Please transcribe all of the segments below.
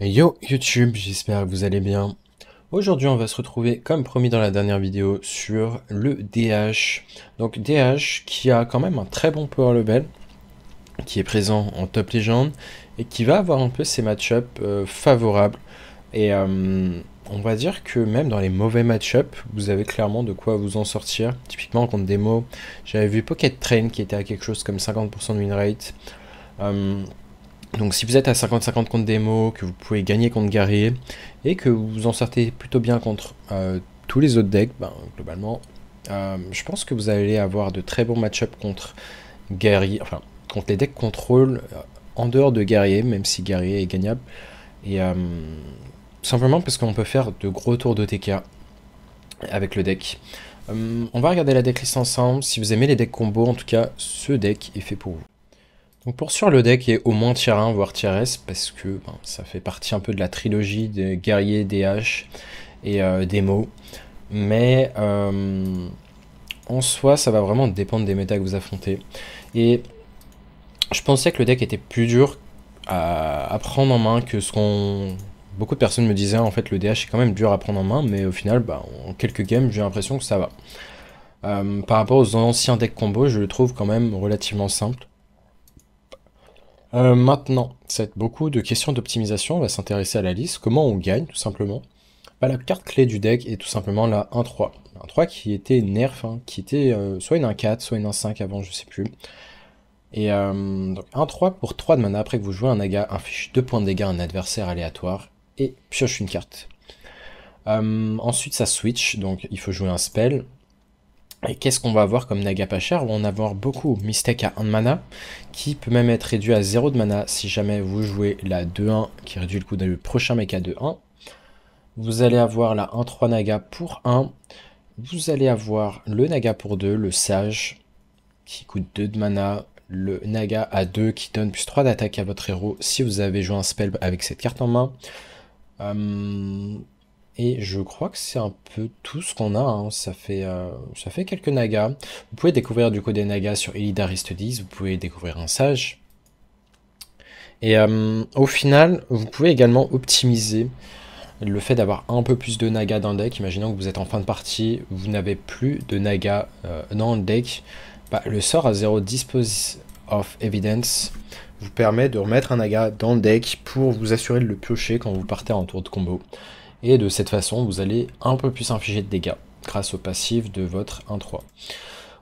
Yo YouTube, j'espère que vous allez bien. Aujourd'hui on va se retrouver comme promis dans la dernière vidéo sur le DH. Donc DH qui a quand même un très bon power level, qui est présent en top légende et qui va avoir un peu ses match-up favorables. Et on va dire que même dans les mauvais match-up, vous avez clairement de quoi vous en sortir. Typiquement contre Demo, j'avais vu Pocket Train qui était à quelque chose comme 50% de win rate. Donc si vous êtes à 50-50 contre Demo, que vous pouvez gagner contre Guerrier, et que vous vous en sortez plutôt bien contre tous les autres decks, ben, globalement, je pense que vous allez avoir de très bons match-up contre Guerrier, enfin, contre les decks contrôle en dehors de Guerrier, même si Guerrier est gagnable. Et simplement parce qu'on peut faire de gros tours de TK avec le deck. On va regarder la decklist ensemble. Si vous aimez les decks combo, en tout cas, ce deck est fait pour vous. Donc pour sûr, le deck est au moins tier 1, voire tier S, parce que ben, ça fait partie un peu de la trilogie des guerriers, DH et Demo. Mais en soi, ça va vraiment dépendre des méta que vous affrontez. Et je pensais que le deck était plus dur à prendre en main que ce qu'on... Beaucoup de personnes me disaient, en fait, le DH est quand même dur à prendre en main, mais au final, bah, en quelques games, j'ai l'impression que ça va. Par rapport aux anciens decks combo, je le trouve quand même relativement simple. Maintenant, ça va être beaucoup de questions d'optimisation. On va s'intéresser à la liste. Comment on gagne, tout simplement. Bah, la carte clé du deck est tout simplement la 1-3. 1-3 qui était nerf, hein, qui était soit une 1-4, soit une 1-5 avant, je sais plus. Et donc 1-3 pour 3 de mana. Après que vous jouez un naga, inflige 2 points de dégâts à un adversaire aléatoire et pioche une carte. Ensuite, ça switch, donc il faut jouer un spell. Et qu'est-ce qu'on va avoir comme naga pas cher? On va en avoir beaucoup. Mistake à 1 de mana, qui peut même être réduit à 0 de mana si jamais vous jouez la 2-1, qui réduit le coût du prochain mecha de 1. Vous allez avoir la 1-3 naga pour 1. Vous allez avoir le naga pour 2, le sage, qui coûte 2 de mana. Le naga à 2 qui donne plus 3 d'attaque à votre héros si vous avez joué un spell avec cette carte en main. Et je crois que c'est un peu tout ce qu'on a, hein. Ça fait quelques nagas. Vous pouvez découvrir du coup des nagas sur Illidari Studies, vous pouvez découvrir un sage. Et au final, vous pouvez également optimiser le fait d'avoir un peu plus de nagas dans le deck. Imaginons que vous êtes en fin de partie, vous n'avez plus de nagas dans le deck. Bah, le sort à 0 Dispose of Evidence vous permet de remettre un naga dans le deck pour vous assurer de le piocher quand vous partez en tour de combo. Et de cette façon, vous allez un peu plus infliger de dégâts grâce au passif de votre 1-3.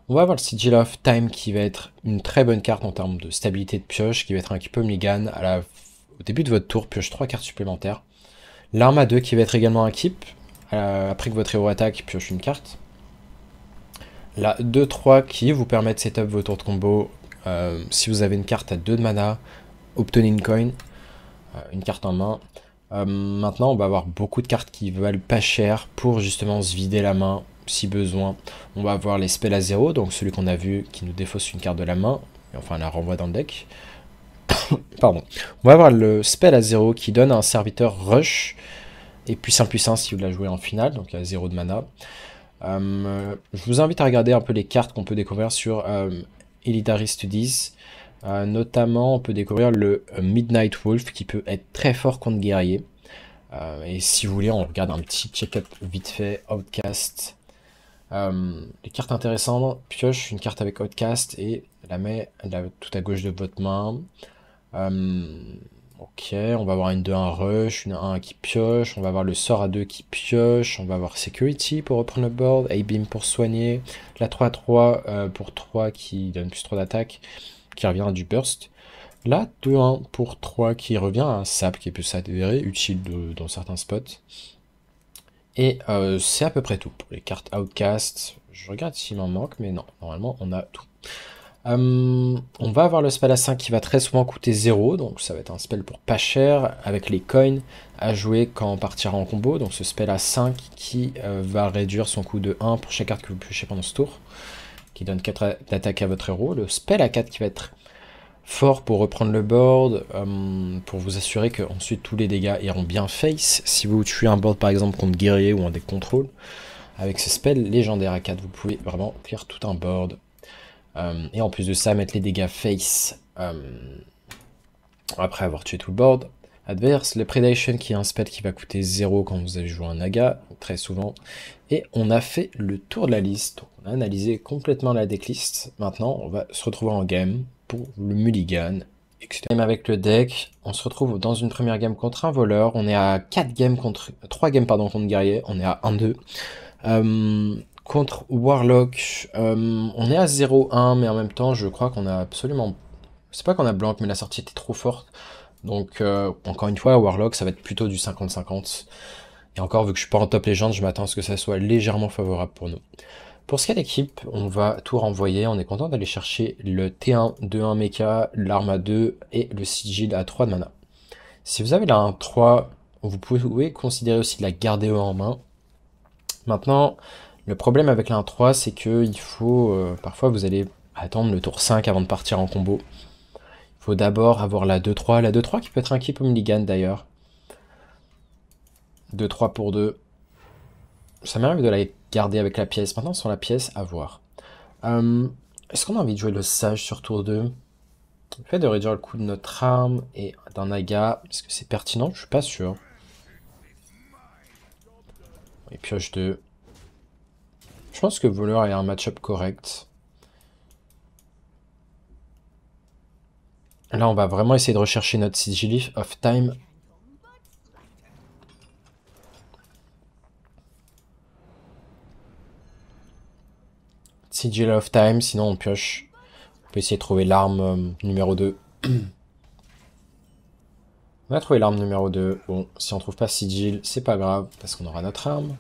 On va avoir le Sigil of Time qui va être une très bonne carte en termes de stabilité de pioche, qui va être un keep mulligan au début de votre tour, pioche 3 cartes supplémentaires. L'arme à 2 qui va être également un keep, après que votre héros attaque, pioche une carte. La 2-3 qui vous permet de setup vos tours de combo. Si vous avez une carte à 2 de mana, obtenez une coin, une carte en main. Maintenant, on va avoir beaucoup de cartes qui valent pas cher pour justement se vider la main si besoin. On va avoir les spells à 0, donc celui qu'on a vu qui nous défausse une carte de la main, et enfin la renvoie dans le deck. Pardon. On va avoir le spell à 0 qui donne à un serviteur rush et puissant si vous la jouez en finale, donc à 0 de mana. Je vous invite à regarder un peu les cartes qu'on peut découvrir sur Illidari Studies. Notamment, on peut découvrir le Midnight Wolf qui peut être très fort contre guerrier. Et si vous voulez, on regarde un petit check-up vite fait. Outcast. Les cartes intéressantes, pioche une carte avec Outcast et la met tout à gauche de votre main. Ok, on va avoir une 2-1 rush, une 1 qui pioche, on va avoir le sort à 2 qui pioche, on va avoir Security pour reprendre le board, A-Beam pour soigner, la 3-3 pour 3 qui donne plus 3 d'attaque, qui revient à du burst. La 2-1 pour 3 qui revient à un sap qui peut s'avérer utile dans certains spots. Et c'est à peu près tout pour les cartes Outcast. Je regarde s'il m'en manque, mais non, normalement on a tout. On va avoir le spell à 5 qui va très souvent coûter 0, donc ça va être un spell pour pas cher, avec les coins à jouer quand on partira en combo, donc ce spell à 5 qui va réduire son coût de 1 pour chaque carte que vous piochez pendant ce tour, qui donne 4 d'attaque à votre héros. Le spell à 4 qui va être fort pour reprendre le board, pour vous assurer que ensuite tous les dégâts iront bien face. Si vous tuez un board par exemple contre guerrier ou un deck contrôle, avec ce spell légendaire à 4, vous pouvez vraiment clear tout un board. Et en plus de ça, mettre les dégâts face après avoir tué tout le board. adverse. Le Predation qui est un spell qui va coûter 0 quand vous avez joué un Naga, très souvent. Et on a fait le tour de la liste. On a analysé complètement la decklist. Maintenant, on va se retrouver en game pour le mulligan. Avec le deck, on se retrouve dans une première game contre un voleur. On est à 4 games contre 3 games pardon, contre guerrier. On est à 1-2. Contre Warlock, on est à 0-1, mais en même temps, je crois qu'on a absolument... C'est pas qu'on a blanc, mais la sortie était trop forte. Donc, encore une fois, Warlock, ça va être plutôt du 50-50. Et encore, vu que je suis pas en top légende, je m'attends à ce que ça soit légèrement favorable pour nous. Pour ce qui est d'équipe, on va tout renvoyer. On est content d'aller chercher le T1, 2-1 mecha, l'arme à 2 et le sigil à 3 de mana. Si vous avez la 1-3, vous pouvez considérer aussi de la garder en main. Maintenant, le problème avec la 1-3, c'est que il faut... parfois, vous allez attendre le tour 5 avant de partir en combo. Il faut d'abord avoir la 2-3. La 2-3 qui peut être un keep au mulligan d'ailleurs. 2-3 pour 2. Ça m'arrive de la garder avec la pièce. Maintenant, sur la pièce, à voir. Est-ce qu'on a envie de jouer le sage sur tour 2? Le fait de réduire le coût de notre arme et d'un naga, est-ce que c'est pertinent? Je suis pas sûr. Et pioche 2. Je pense que voleur est un match-up correct. Là, on va vraiment essayer de rechercher notre Sigil of Time. Sigil of Time, sinon on pioche. On peut essayer de trouver l'arme numéro 2. On a trouvé l'arme numéro 2. Bon, si on trouve pas Sigil, c'est pas grave, parce qu'on aura notre arme.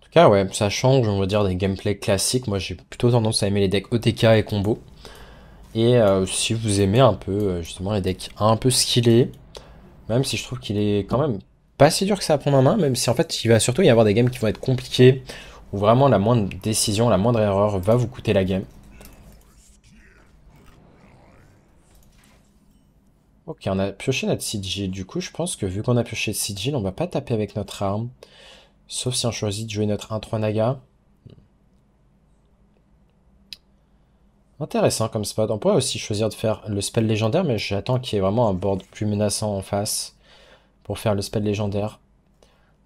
En tout cas, ouais, ça change, on va dire, des gameplays classiques. Moi, j'ai plutôt tendance à aimer les decks OTK et combo. Et si vous aimez un peu, justement, les decks un peu skillés, même si je trouve qu'il est quand même pas si dur que ça à prendre en main, même si en fait, il va surtout y avoir des games qui vont être compliqués, où vraiment la moindre décision, la moindre erreur va vous coûter la game. Ok, on a pioché notre sigil. Du coup, je pense que vu qu'on a pioché sigil, on va pas taper avec notre arme. Sauf si on choisit de jouer notre 1-3 Naga. Intéressant comme spot. On pourrait aussi choisir de faire le spell légendaire, mais j'attends qu'il y ait vraiment un board plus menaçant en face pour faire le spell légendaire.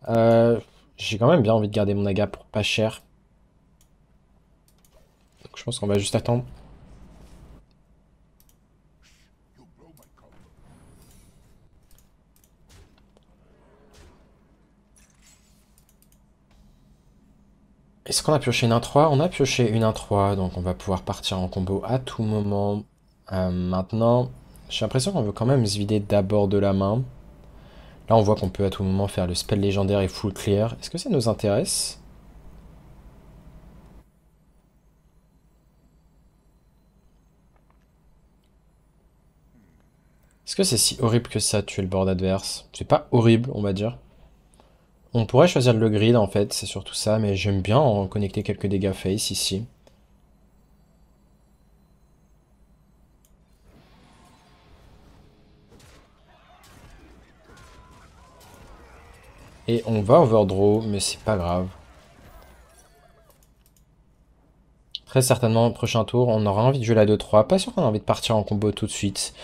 J'ai quand même bien envie de garder mon Naga pour pas cher. Donc je pense qu'on va juste attendre. Est-ce qu'on a pioché une 1-3? On a pioché une 1-3, donc on va pouvoir partir en combo à tout moment. Maintenant, j'ai l'impression qu'on veut quand même se vider d'abord de la main. Là, on voit qu'on peut à tout moment faire le spell légendaire et full clear. Est-ce que ça nous intéresse? Est-ce que c'est si horrible que ça, tuer le board adverse? C'est pas horrible, on va dire. On pourrait choisir le grid, en fait, c'est surtout ça, mais j'aime bien en connecter quelques dégâts face ici. Et on va overdraw, mais c'est pas grave. Très certainement, au prochain tour, on aura envie de jouer la 2-3. Pas sûr qu'on a envie de partir en combo tout de suite.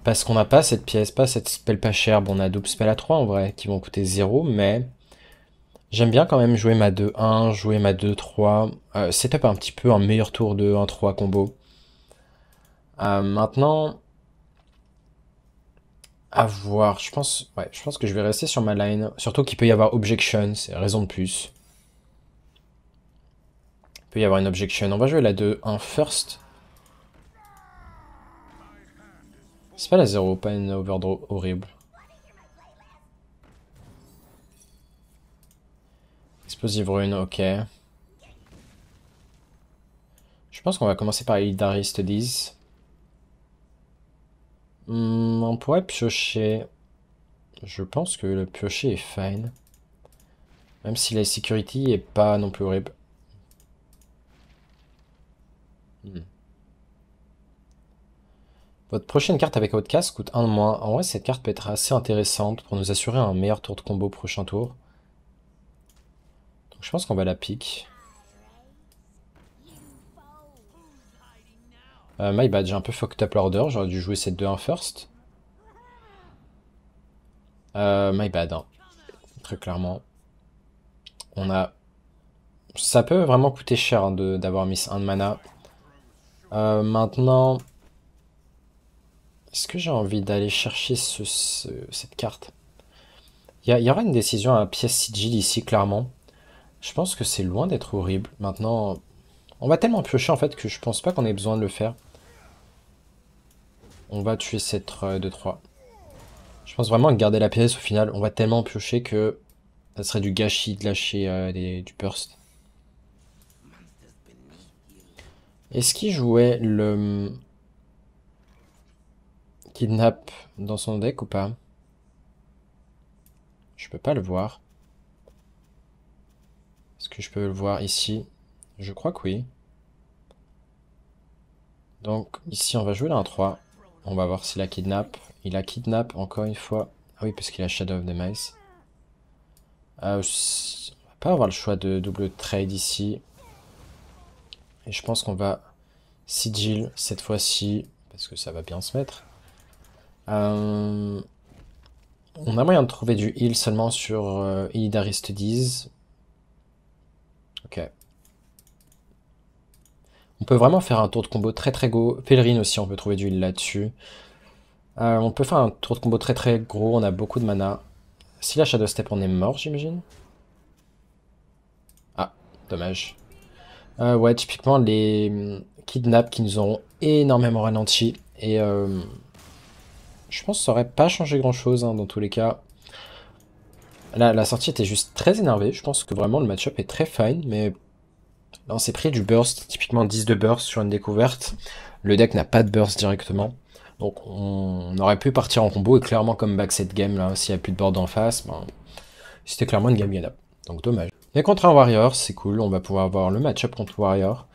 Parce qu'on n'a pas cette pièce, pas cette spell pas chère. Bon, on a double spell à 3 en vrai, qui vont coûter 0, mais... J'aime bien quand même jouer ma 2-1, jouer ma 2-3. Setup un petit peu un meilleur tour de 1-3 combo. Maintenant... À voir, ouais, je pense que je vais rester sur ma line. Surtout qu'il peut y avoir objection, c'est raison de plus. Il peut y avoir une objection. On va jouer la 2-1 first. C'est pas la 0, pas une overdraw horrible. Explosive rune, ok. Je pense qu'on va commencer par Illidari Studies. On pourrait piocher. Je pense que le piocher est fine. Même si la security est pas non plus horrible. Votre prochaine carte avec Outcast coûte 1 de moins. En vrai, cette carte peut être assez intéressante pour nous assurer un meilleur tour de combo prochain tour. Donc, je pense qu'on va la pique. My bad, j'ai un peu fucked up l'order. J'aurais dû jouer cette 2-1 first. My bad, hein. Très clairement. On a... Ça peut vraiment coûter cher hein, d'avoir mis 1 de mana. Maintenant... Est-ce que j'ai envie d'aller chercher cette carte? Il y aura une décision à pièce sigil ici, clairement. Je pense que c'est loin d'être horrible. Maintenant, on va tellement piocher en fait que je pense pas qu'on ait besoin de le faire. On va tuer cette 2-3. Je pense vraiment que garder la pièce au final, on va tellement piocher que ça serait du gâchis de lâcher du burst. Est-ce qu'il jouait le kidnap dans son deck ou pas? Je peux pas le voir. Est-ce que je peux le voir ici? Je crois que oui. Donc ici on va jouer la 1-3. On va voir s'il a kidnap. Il a kidnap encore une fois. Ah oui, parce qu'il a Shadow of the Mice. On va pas avoir le choix de double trade ici. Et je pense qu'on va sigil cette fois-ci. Parce que ça va bien se mettre. On a moyen de trouver du heal seulement sur Illidarius Studies. Ok. On peut vraiment faire un tour de combo très très gros. Pèlerine aussi, on peut trouver du heal là-dessus. On peut faire un tour de combo très très gros, on a beaucoup de mana. Si la Shadow Step, on est mort, j'imagine. Ah, dommage. Ouais, typiquement les kidnaps qui nous auront énormément ralenti. Et je pense que ça aurait pas changé grand-chose hein, dans tous les cas. Là, la sortie était juste très énervée. Je pense que vraiment le match-up est très fine, mais là on s'est pris du burst, typiquement 10 de burst sur une découverte. Le deck n'a pas de burst directement. Donc on aurait pu partir en combo et clairement comme back cette game là, s'il n'y a plus de board en face, ben, c'était clairement une game gagnable. Donc dommage. Mais contre un Warrior, c'est cool, on va pouvoir avoir le match-up contre Warrior.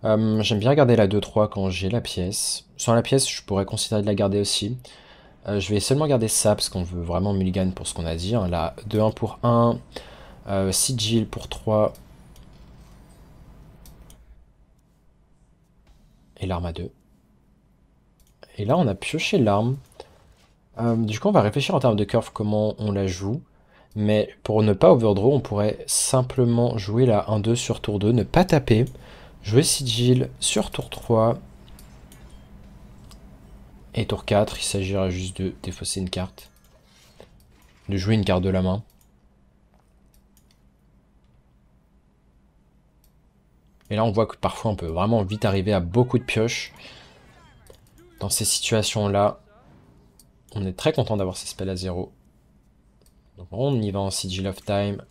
J'aime bien garder la 2-3 quand j'ai la pièce. Sans la pièce, je pourrais considérer de la garder aussi. Je vais seulement garder ça parce qu'on veut vraiment mulligan pour ce qu'on a dit. Hein. Là, 2-1 pour 1, Sigil pour 3. Et l'arme à 2. Et là, on a pioché l'arme. Du coup, on va réfléchir en termes de curve comment on la joue. Mais pour ne pas overdraw, on pourrait simplement jouer la 1-2 sur tour 2, ne pas taper. Jouer Sigil sur tour 3. Et tour 4, il s'agira juste de défausser une carte. De jouer une carte de la main. Et là, on voit que parfois, on peut vraiment vite arriver à beaucoup de pioches. Dans ces situations-là, on est très content d'avoir ces spells à 0. Donc on y va en Sigil of Time.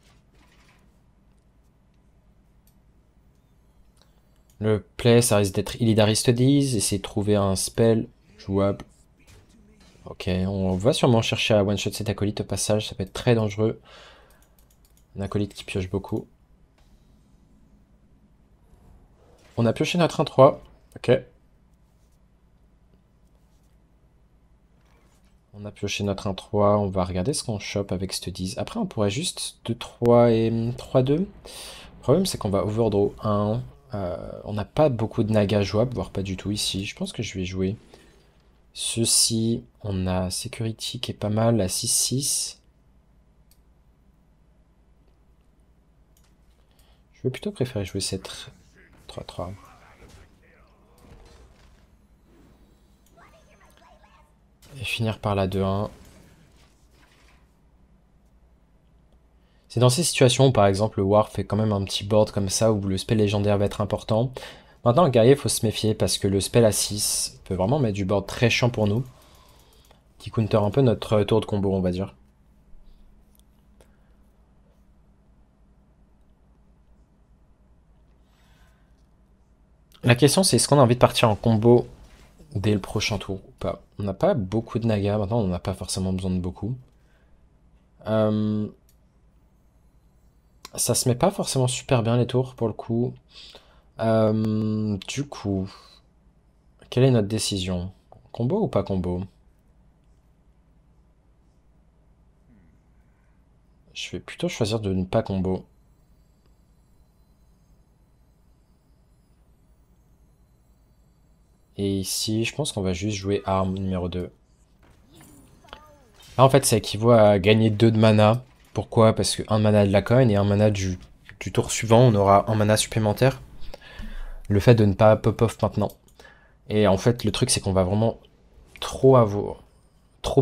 Le play, ça risque d'être Illidarius Studies. Essayer de trouver un spell jouable. Ok, on va sûrement chercher à one-shot cet acolyte au passage. Ça peut être très dangereux. Un acolyte qui pioche beaucoup. On a pioché notre 1-3. Ok. On a pioché notre 1-3. On va regarder ce qu'on chope avec Studies. Après, on pourrait juste 2-3 et 3-2. Le problème, c'est qu'on va overdraw 1. On n'a pas beaucoup de naga jouables, voire pas du tout ici. Je pense que je vais jouer ceci. On a Security qui est pas mal, la 6-6. Je vais plutôt préférer jouer cette 3-3. Et finir par la 2-1. C'est dans ces situations où, par exemple, le War fait quand même un petit board comme ça, où le spell légendaire va être important. Maintenant, le guerrier, il faut se méfier, parce que le spell à 6 peut vraiment mettre du board très chiant pour nous. Qui counter un peu notre tour de combo, on va dire. La question, c'est est-ce qu'on a envie de partir en combo dès le prochain tour ou pas? On n'a pas beaucoup de naga, maintenant on n'a pas forcément besoin de beaucoup. Ça se met pas forcément super bien les tours pour le coup. Du coup, quelle est notre décision? Combo ou pas combo? Je vais plutôt choisir de ne pas combo. Et ici, je pense qu'on va juste jouer arme numéro 2. Là, en fait, ça équivaut à gagner 2 de mana. Pourquoi? Parce que 1 mana de la coin et 1 mana du tour suivant, on aura 1 mana supplémentaire. Le fait de ne pas pop-off maintenant. Et en fait, le truc, c'est qu'on va vraiment trop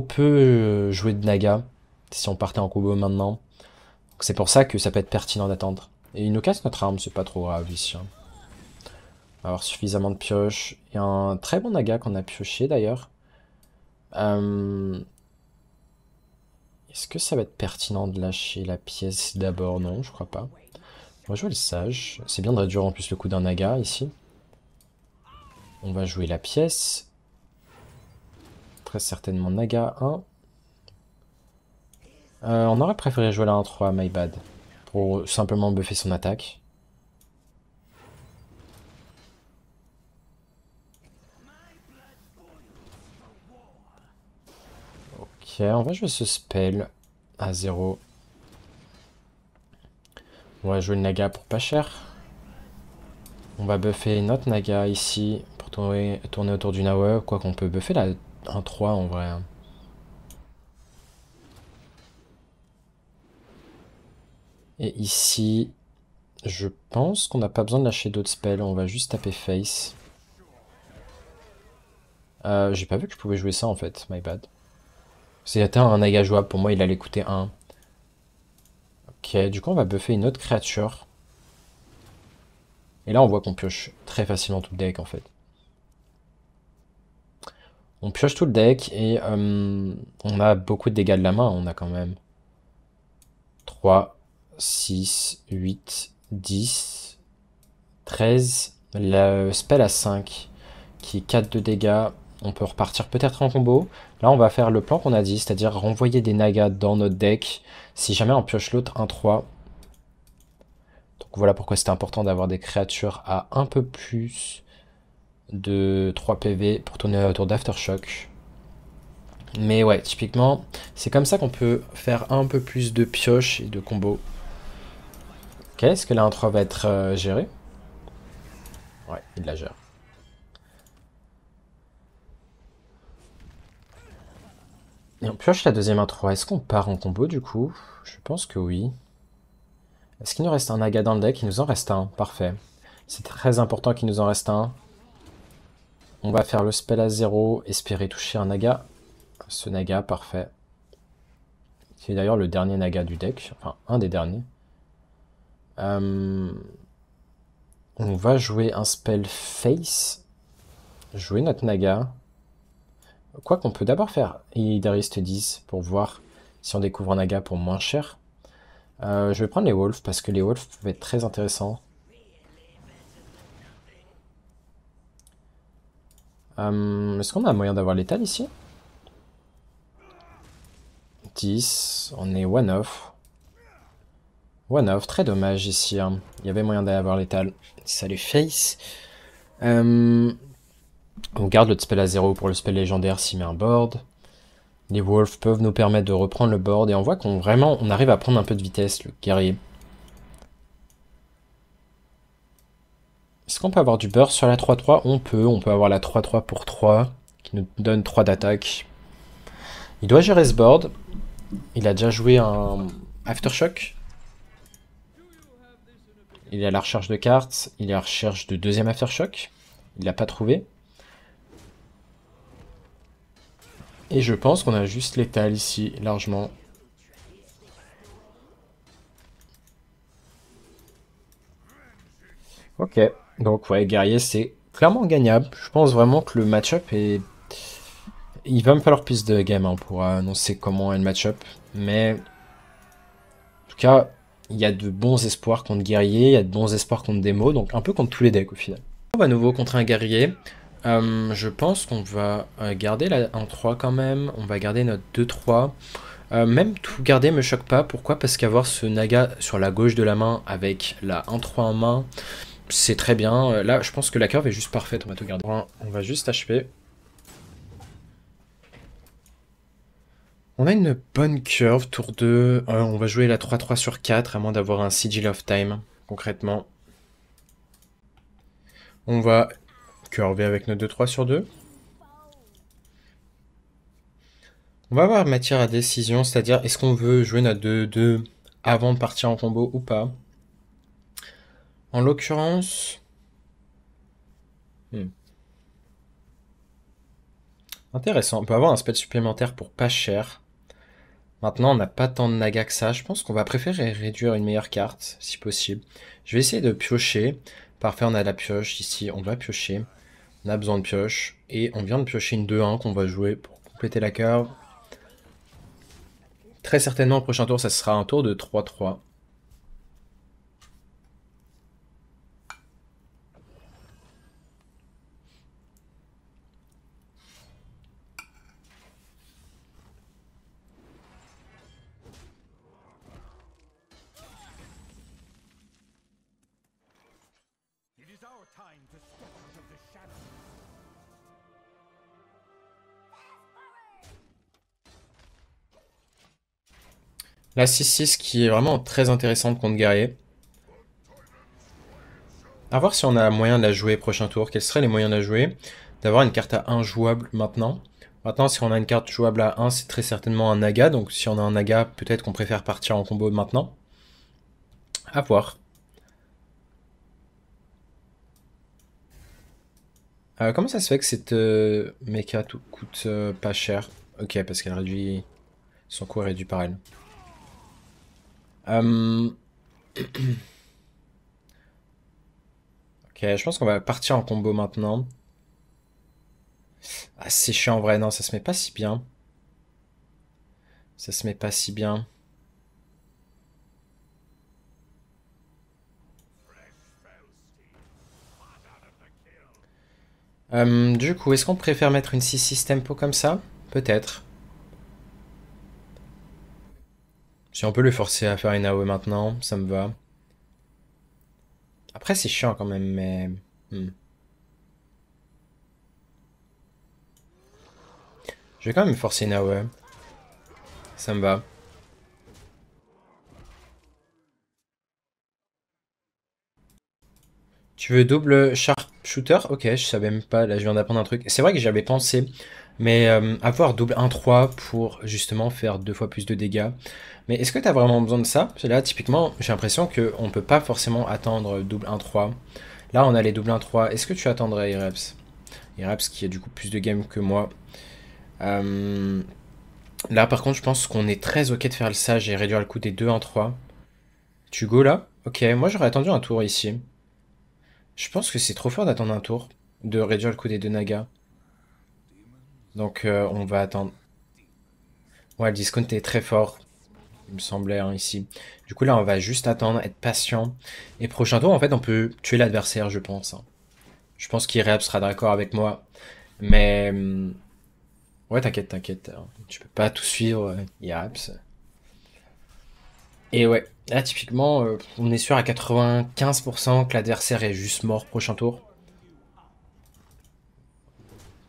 peu jouer de Naga si on partait en combo maintenant. C'est pour ça que ça peut être pertinent d'attendre. Et il nous casse notre arme, c'est pas trop grave ici. Hein. On va avoir suffisamment de pioches. Et un très bon Naga qu'on a pioché d'ailleurs. Est-ce que ça va être pertinent de lâcher la pièce d'abord? Non, je crois pas. On va jouer le sage. C'est bien de réduire en plus le coup d'un Naga ici. On va jouer la pièce. Très certainement Naga 1. On aurait préféré jouer la 1-3, my bad. Pour simplement buffer son attaque. Ok, on va jouer ce spell à 0. On va jouer le Naga pour pas cher. On va buffer notre Naga ici pour tourner autour du Nawa. Quoi qu'on peut buffer la 1-3 en vrai. Et ici, je pense qu'on n'a pas besoin de lâcher d'autres spells. On va juste taper face. J'ai pas vu que je pouvais jouer ça en fait, my bad. C'était un Naga jouable, pour moi il allait coûter 1. Ok, du coup on va buffer une autre créature. Et là on voit qu'on pioche très facilement tout le deck en fait. On pioche tout le deck et on a beaucoup de dégâts de la main, on a quand même 3, 6, 8, 10, 13. Le spell à 5 qui est 4 de dégâts. On peut repartir peut-être en combo. Là, on va faire le plan qu'on a dit, c'est-à-dire renvoyer des Nagas dans notre deck. Si jamais on pioche l'autre 1-3. Donc voilà pourquoi c'était important d'avoir des créatures à un peu plus de 3 PV pour tourner autour d'Aftershock. Mais ouais, typiquement, c'est comme ça qu'on peut faire un peu plus de pioche et de combo. Ok, est-ce que la 1-3 va être gérée? Ouais, il la gère. Et on pioche la deuxième 1-3. Est-ce qu'on part en combo du coup? Je pense que oui. Est-ce qu'il nous reste un Naga dans le deck? Il nous en reste un. Parfait. C'est très important qu'il nous en reste un. On va faire le spell à 0. Espérer toucher un Naga. Ce Naga, parfait. C'est d'ailleurs le dernier Naga du deck. Enfin, un des derniers. On va jouer un spell face. Jouer notre Naga. Quoi qu'on peut d'abord faire Illidarius 10 pour voir si on découvre un Naga pour moins cher. Je vais prendre les wolves parce que les wolves peuvent être très intéressants. Est-ce qu'on a moyen d'avoir l'étal ici? 10, on est one off. One off, très dommage ici. Hein. Il y avait moyen d'avoir l'étal. Salut face. On garde le spell à 0 pour le spell légendaire s'il met un board. Les wolves peuvent nous permettre de reprendre le board et on voit qu'on vraiment on arrive à prendre un peu de vitesse, le guerrier. Est-ce qu'on peut avoir du burst sur la 3-3? On peut avoir la 3-3 pour 3, qui nous donne 3 d'attaque. Il doit gérer ce board. Il a déjà joué un Aftershock. Il est à la recherche de cartes. Il est à la recherche de deuxième Aftershock. Il l'a pas trouvé. Et je pense qu'on a juste l'étal ici, largement. Ok, donc ouais, guerrier, c'est clairement gagnable. Je pense vraiment que le match-up est... Il va me falloir plus de game hein, pour annoncer comment est le match-up. Mais en tout cas, il y a de bons espoirs contre guerrier, il y a de bons espoirs contre démo, donc un peu contre tous les decks au final. On va à nouveau contre un guerrier. Je pense qu'on va garder la 1-3 quand même. On va garder notre 2-3. Même tout garder me choque pas. Pourquoi? Parce qu'avoir ce Naga sur la gauche de la main avec la 1-3 en main, c'est très bien. Là, je pense que la curve est juste parfaite. On va tout garder. On va juste HP. On a une bonne curve, tour 2. On va jouer la 3-3 sur 4, à moins d'avoir un Sigil of Time, concrètement. On va curver avec nos 2-3 sur 2. On va avoir matière à décision, c'est-à-dire est-ce qu'on veut jouer notre 2-2 avant de partir en combo ou pas. En l'occurrence... Intéressant, on peut avoir un spell supplémentaire pour pas cher. Maintenant, on n'a pas tant de naga que ça. Je pense qu'on va préférer réduire une meilleure carte, si possible. Je vais essayer de piocher. Parfait, on a la pioche ici. On va piocher. On a besoin de pioche. Et on vient de piocher une 2-1 qu'on va jouer pour compléter la curve. Très certainement, au prochain tour, ça sera un tour de 3-3. La 6-6 qui est vraiment très intéressante contre guerrier. A voir si on a moyen de la jouer prochain tour. Quels seraient les moyens de la jouer? D'avoir une carte à 1 jouable maintenant. Maintenant, si on a une carte jouable à 1, c'est très certainement un naga. Donc si on a un naga, peut-être qu'on préfère partir en combo maintenant. À voir. Comment ça se fait que cette mecha coûte pas cher? Ok, parce qu'elle réduit... Son coût est réduit par elle. Ok, je pense qu'on va partir en combo maintenant. Ah, c'est chiant en vrai, non, ça se met pas si bien. Ça se met pas si bien. Du coup, est-ce qu'on préfère mettre une 6-6 tempo comme ça? Peut-être. Si on peut le forcer à faire une AOE maintenant, ça me va. Après, c'est chiant quand même, mais... Je vais quand même forcer une AOE. Ça me va. Tu veux double sharpshooter? Ok, je savais même pas, là je viens d'apprendre un truc. C'est vrai que j'y avais pensé, mais avoir double 1-3 pour justement faire 2 fois plus de dégâts. Mais est-ce que t'as vraiment besoin de ça? Parce que là, typiquement, j'ai l'impression qu'on peut pas forcément attendre double 1-3. Là, on a les double 1-3. Est-ce que tu attendrais Ireps? Ireps qui a du coup plus de game que moi. Là, par contre, je pense qu'on est très ok de faire le sage et réduire le coût des 2 en 3. Tu go là? Ok, moi j'aurais attendu un tour ici. Je pense que c'est trop fort d'attendre un tour, de réduire le coût des 2 nagas. Donc on va attendre. Ouais, le discount est très fort, il me semblait, hein, ici. Du coup là, on va juste attendre, être patient. Et prochain tour, en fait, on peut tuer l'adversaire, je pense, hein. Je pense qu'Irep sera d'accord avec moi. Mais... ouais, t'inquiète, t'inquiète, hein. Tu peux pas tout suivre, Ireps. Et ouais, là typiquement, on est sûr à 95% que l'adversaire est juste mort prochain tour.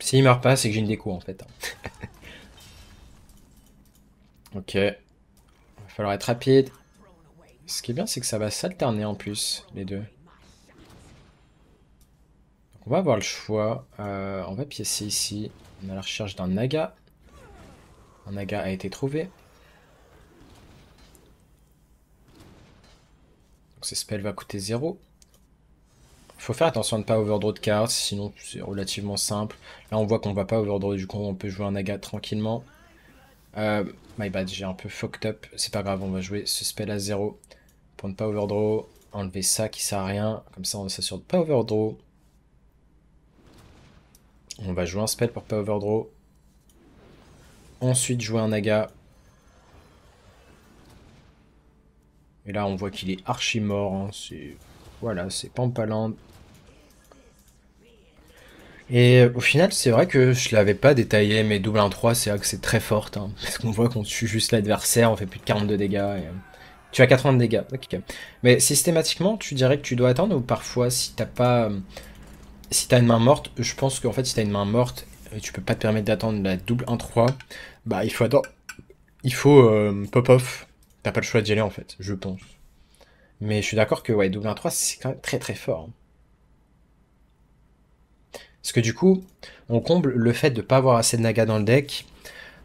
S'il meurt pas, c'est que j'ai une déco en fait, hein. Ok, il va falloir être rapide. Ce qui est bien, c'est que ça va s'alterner en plus, les deux. Donc on va avoir le choix. On va piécer ici. On est à la recherche d'un naga. Un naga a été trouvé. Donc ce spell va coûter 0. Il faut faire attention à ne pas overdraw de cartes, sinon c'est relativement simple. Là on voit qu'on va pas overdraw, du coup on peut jouer un naga tranquillement. My bad, j'ai un peu fucked up. C'est pas grave, on va jouer ce spell à 0 pour ne pas overdraw. Enlever ça qui sert à rien. Comme ça on s'assure de pas overdraw. On va jouer un spell pour pas overdraw. Ensuite jouer un naga. Et là on voit qu'il est archi mort, hein. Voilà, c'est Pampaland. Et au final, c'est vrai que je l'avais pas détaillé, mais double 1-3, c'est vrai que c'est très fort, hein, parce qu'on voit qu'on tue juste l'adversaire, on fait plus de 42 dégâts. Et... tu as 80 de dégâts, ok. Mais systématiquement, tu dirais que tu dois attendre, ou parfois, si t'as pas... si t'as une main morte, je pense qu'en fait, si t'as une main morte, tu peux pas te permettre d'attendre la double 1-3, bah il faut attendre. Il faut pop-off. T'as pas le choix d'y aller, en fait, je pense. Mais je suis d'accord que ouais, double 1-3, c'est quand même très très fort, hein. Parce que du coup, on comble le fait de ne pas avoir assez de Naga dans le deck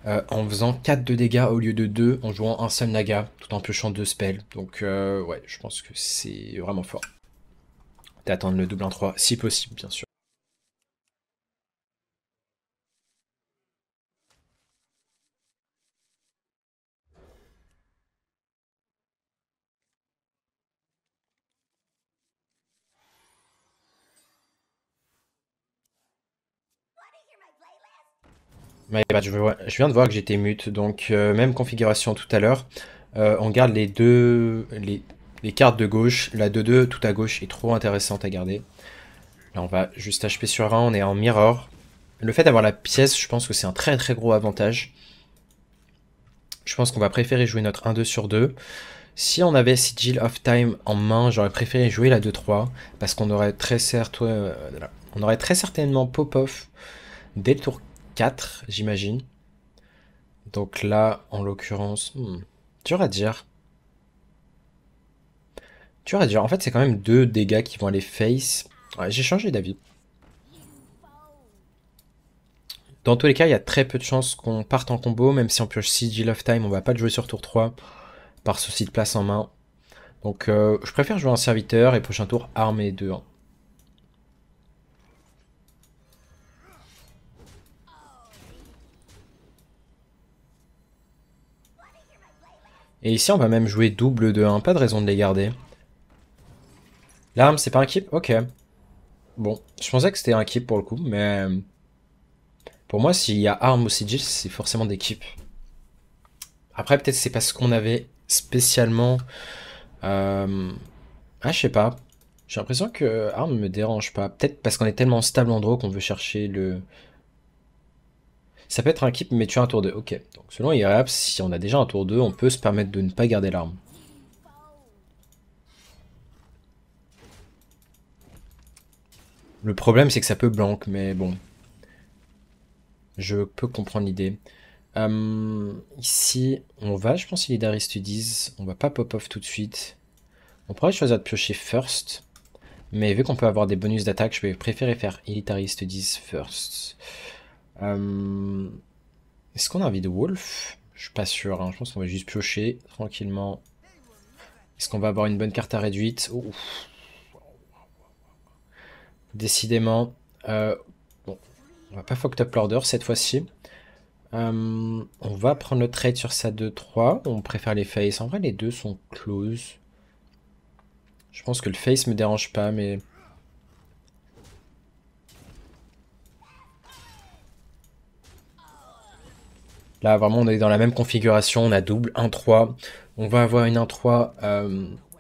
en faisant 4 de dégâts au lieu de 2, en jouant un seul Naga, tout en piochant 2 spells. Donc ouais, je pense que c'est vraiment fort. D'attendre le double 1-3, si possible, bien sûr. Ouais, bah, je viens de voir que j'étais mute, donc même configuration tout à l'heure. On garde les cartes de gauche. La 2-2 tout à gauche est trop intéressante à garder. Là, on va juste HP sur 1, on est en mirror. Le fait d'avoir la pièce, je pense que c'est un très très gros avantage. Je pense qu'on va préférer jouer notre 1-2 sur 2. Si on avait Sigil of Time en main, j'aurais préféré jouer la 2-3, parce qu'on aurait on aurait très certainement pop-off dès le tour 4, j'imagine. Donc là, en l'occurrence, dur à dire. Dur à dire. En fait, c'est quand même 2 dégâts qui vont aller face. Ouais, j'ai changé d'avis. Dans tous les cas, il y a très peu de chances qu'on parte en combo, même si on pioche Sigil of Time, on va pas le jouer sur tour 3, par souci de place en main. Donc je préfère jouer en serviteur et prochain tour armé 2-1. Et ici, on va même jouer double 2-1, pas de raison de les garder. L'arme, c'est pas un keep? Ok. Bon, je pensais que c'était un keep pour le coup, mais pour moi, s'il y a arme ou sigil, c'est forcément des keeps. Après, peut-être c'est parce qu'on avait spécialement... Ah, je sais pas. J'ai l'impression que arme me dérange pas. Peut-être parce qu'on est tellement stable en draw qu'on veut chercher le... Ça peut être un keep, mais tu as un tour 2. Ok. Donc selon IRAP, si on a déjà un tour 2, on peut se permettre de ne pas garder l'arme. Le problème, c'est que ça peut blank, mais bon. Je peux comprendre l'idée. Ici, on va, je pense, Illidari Studies. On va pas pop-off tout de suite. On pourrait choisir de piocher first. Mais vu qu'on peut avoir des bonus d'attaque, je vais préférer faire Illidari Studies first. Est-ce qu'on a envie de Wolf? Je suis pas sûr, hein. Je pense qu'on va juste piocher tranquillement. Est-ce qu'on va avoir une bonne carte à réduite? Ouf. Décidément. Bon, on va pas fucked up l'order cette fois-ci. On va prendre le trade sur sa 2-3. On préfère les face. En vrai, les deux sont close. Je pense que le face me dérange pas, mais... Là, vraiment, on est dans la même configuration. On a double 1-3. On va avoir une 1-3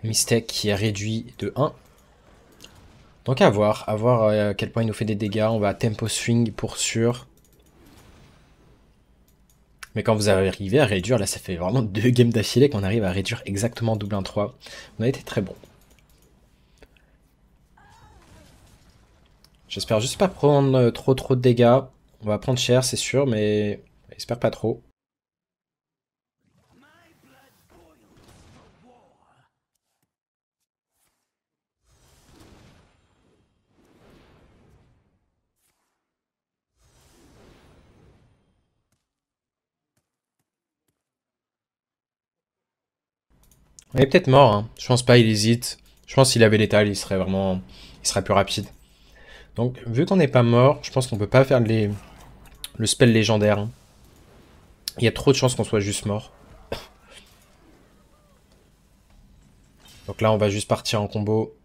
Mistake qui est réduit de 1. Donc à voir à quel point il nous fait des dégâts. On va tempo swing pour sûr. Mais quand vous arrivez à réduire, là ça fait vraiment 2 games d'affilée qu'on arrive à réduire exactement double 1-3. On a été très bon. J'espère juste pas prendre trop de dégâts. On va prendre cher, c'est sûr, mais j'espère pas trop. Il est peut-être mort, hein. Je pense pas, il hésite. Je pense qu'il avait l'étal, il serait vraiment... Il serait plus rapide. Donc, vu qu'on n'est pas mort, je pense qu'on peut pas faire le spell légendaire, hein. Il y a trop de chances qu'on soit juste mort. Donc là, on va juste partir en combo.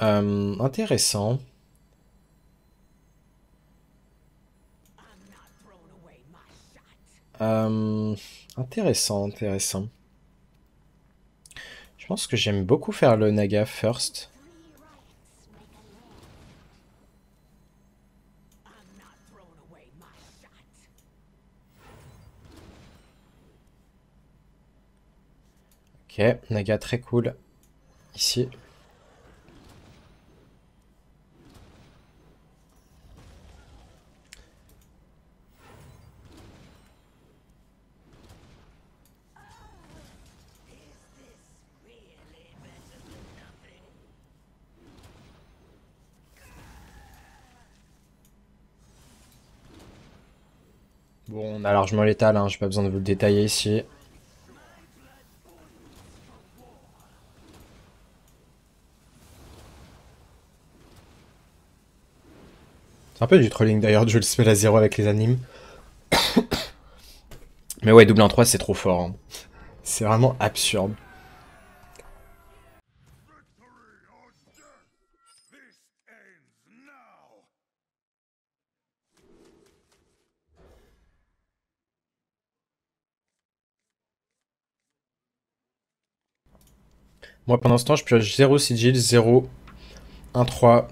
Intéressant. Intéressant, intéressant. Je pense que j'aime beaucoup faire le Naga first. Ok, Naga très cool. Ici. Bon, on a largement l'étal, hein, j'ai pas besoin de vous le détailler ici. C'est un peu du trolling d'ailleurs de jouer le spell à 0 avec les animes. Mais ouais, double 1-3 c'est trop fort. Hein. C'est vraiment absurde. Moi pendant ce temps je pioche 0 sigil, 0, 1-3,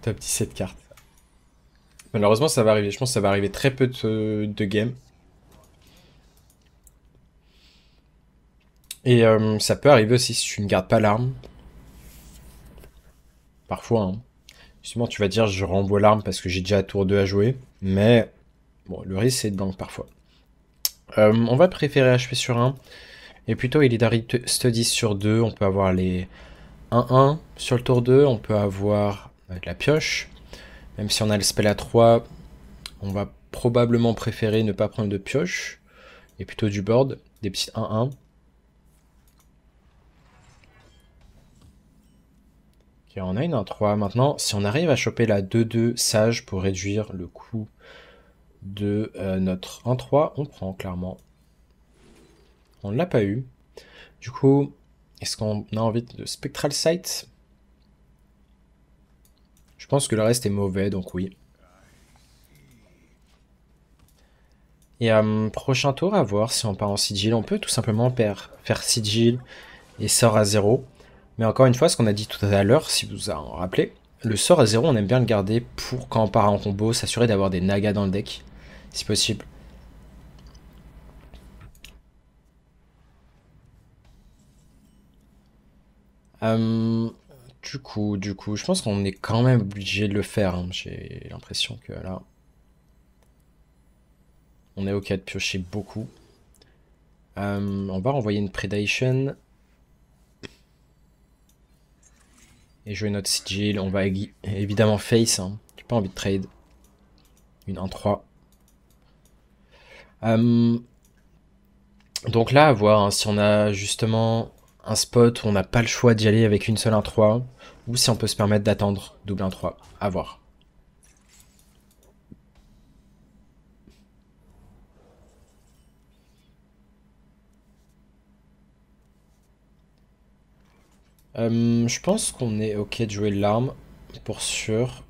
top 17 cartes. Malheureusement ça va arriver, je pense que ça va arriver très peu de games. Et ça peut arriver aussi si tu ne gardes pas l'arme. Parfois, hein. Justement, tu vas dire je renvoie l'arme parce que j'ai déjà tour 2 à jouer. Mais bon, le risque c'est de blanc parfois. On va préférer HP sur 1. Et plutôt Illidari Studies sur 2. On peut avoir les 1-1 sur le tour 2. On peut avoir de la pioche. Même si on a le spell à 3, on va probablement préférer ne pas prendre de pioche. Et plutôt du board, des petits 1-1. Ok, on a une 1-3. Maintenant, si on arrive à choper la 2-2 sage pour réduire le coût de notre 1-3, on prend clairement. On ne l'a pas eu. Du coup, est-ce qu'on a envie de Spectral Sight? Je pense que le reste est mauvais, donc oui. Et prochain tour, à voir si on part en sigil. On peut tout simplement faire sigil et sort à 0. Mais encore une fois, ce qu'on a dit tout à l'heure, si vous en rappelez, le sort à 0, on aime bien le garder pour quand on part en combo, s'assurer d'avoir des nagas dans le deck, si possible. Du coup, je pense qu'on est quand même obligé de le faire. Hein. J'ai l'impression que là, on est ok de piocher beaucoup. On va renvoyer une Predation. Et jouer notre sigil. On va évidemment face. Hein. J'ai pas envie de trade. Une 1-3. Donc là, à voir hein, si on a justement un spot où on n'a pas le choix d'y aller avec une seule 1-3. Ou si on peut se permettre d'attendre double 1-3. À voir. Je pense qu'on est ok de jouer l'arme. Pour sûr.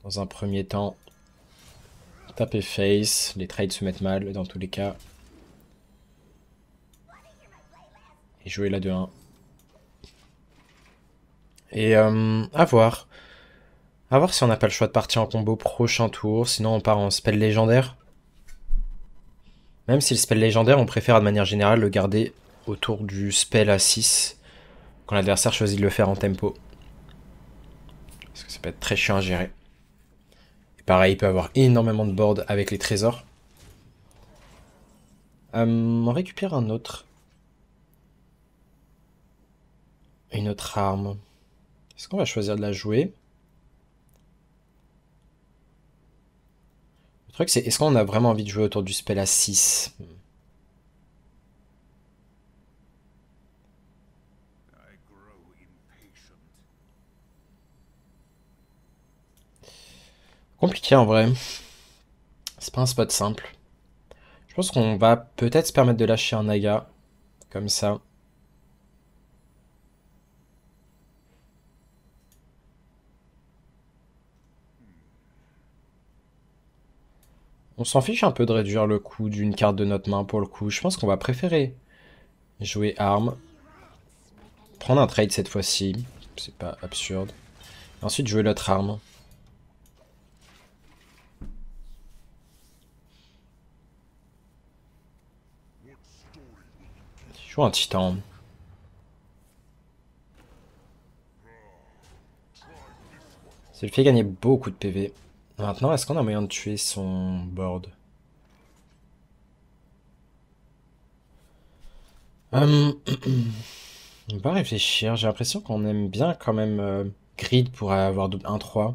Dans un premier temps. Taper face. Les trades se mettent mal dans tous les cas. Et jouer la 2-1. Et à voir. À voir si on n'a pas le choix de partir en combo prochain tour. Sinon on part en spell légendaire. Même si le spell légendaire, on préfère de manière générale le garder autour du spell à 6. Quand l'adversaire choisit de le faire en tempo. Parce que ça peut être très chiant à gérer. Et pareil, il peut avoir énormément de board avec les trésors. On récupère un autre. Une autre arme. Est-ce qu'on va choisir de la jouer? Le truc c'est, est-ce qu'on a vraiment envie de jouer autour du spell à 6? Compliqué en vrai. C'est pas un spot simple. Je pense qu'on va peut-être se permettre de lâcher un Naga. Comme ça. On s'en fiche un peu de réduire le coût d'une carte de notre main pour le coup. Je pense qu'on va préférer jouer arme. Prendre un trade cette fois-ci. C'est pas absurde. Et ensuite jouer l'autre arme. Je joue un titan. Ça lui fait gagner beaucoup de PV. Maintenant, est-ce qu'on a moyen de tuer son board? On va réfléchir. J'ai l'impression qu'on aime bien quand même grid pour avoir double 1-3.